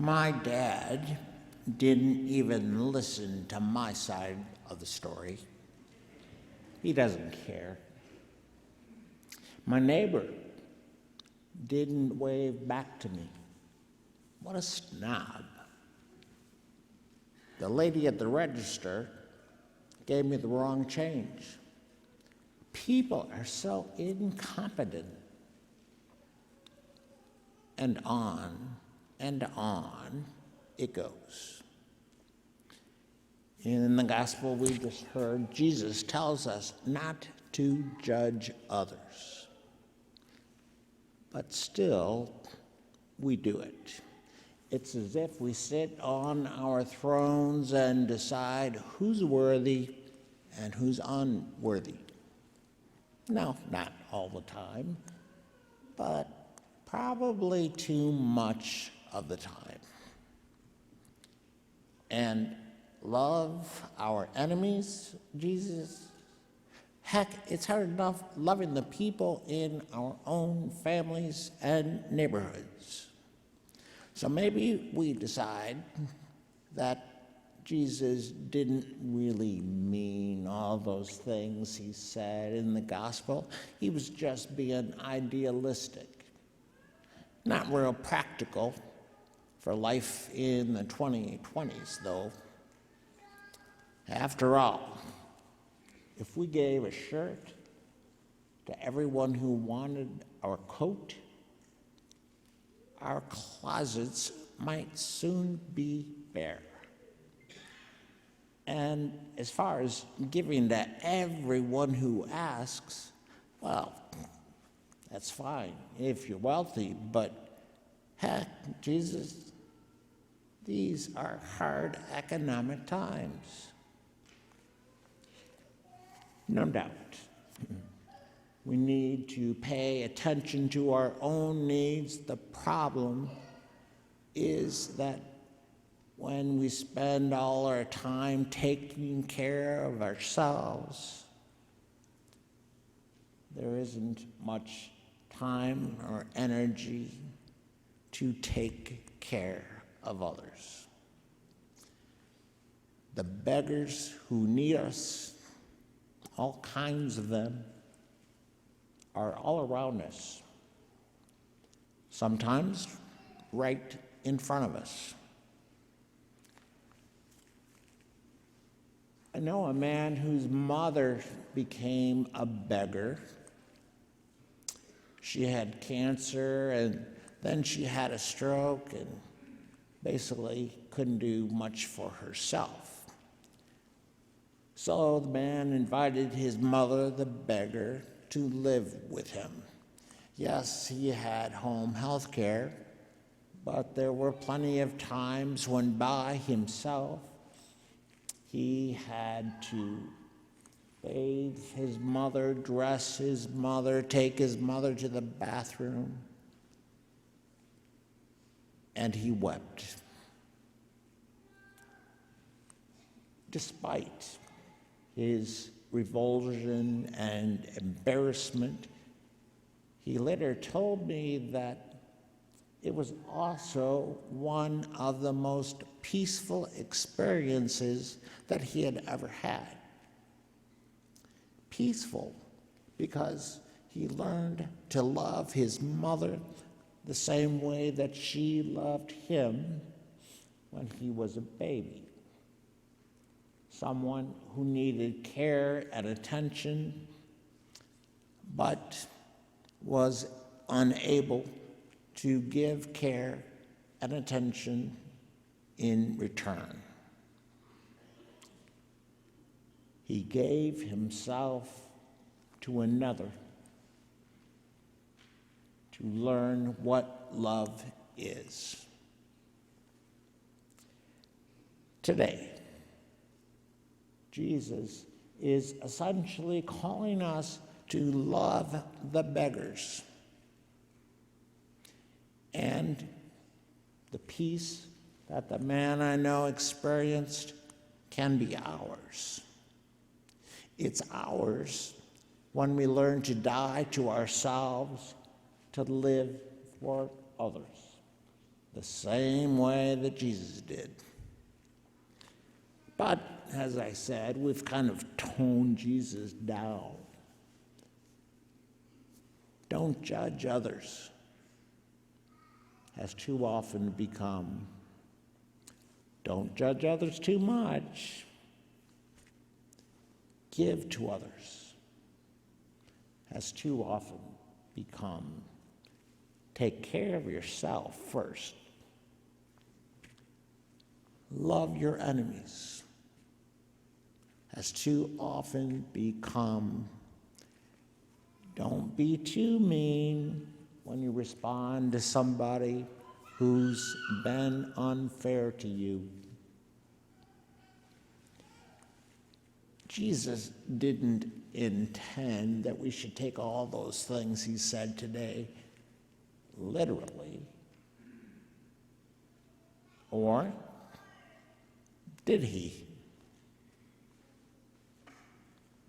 My dad didn't even listen to my side of the story. He doesn't care. My neighbor didn't wave back to me. What a snob. The lady at the register gave me the wrong change. People are so incompetent. And on it goes. In the gospel we just heard, Jesus tells us not to judge others. But still, we do it. It's as if we sit on our thrones and decide who's worthy and who's unworthy. No, not all the time, but probably too much of the time. And love our enemies, Jesus? Heck, it's hard enough loving the people in our own families and neighborhoods. So maybe we decide that Jesus didn't really mean all those things he said in the gospel. He was just being idealistic, not real practical for life in the 2020s, though. After all, if we gave a shirt to everyone who wanted our coat, our closets might soon be bare. And as far as giving to everyone who asks, well, that's fine if you're wealthy, but heck, Jesus, these are hard economic times. No doubt. We need to pay attention to our own needs. The problem is that when we spend all our time taking care of ourselves, there isn't much time or energy to take care of others. The beggars who need us, all kinds of them, are all around us, sometimes right in front of us. I know a man whose mother became a beggar. She had cancer, and then she had a stroke and basically couldn't do much for herself. So the man invited his mother, the beggar, to live with him. Yes, he had home health care, but there were plenty of times when by himself he had to bathe his mother, dress his mother, take his mother to the bathroom, and he wept. Despite his revulsion and embarrassment, he later told me that it was also one of the most peaceful experiences that he had ever had. Peaceful because he learned to love his mother the same way that she loved him when he was a baby. Someone who needed care and attention, but was unable to give care and attention in return. He gave himself to another to learn what love is. Today, Jesus is essentially calling us to love the beggars. And the peace that the man I know experienced can be ours. It's ours when we learn to die to ourselves to live for others. the same way that Jesus did. But, as I said, we've kind of toned Jesus down. Don't judge others has too often become, don't judge others too much. Give to others has too often become, take care of yourself first. Love your enemies has too often become, don't be too mean when you respond to somebody who's been unfair to you. Jesus didn't intend that we should take all those things he said today literally. Or did he?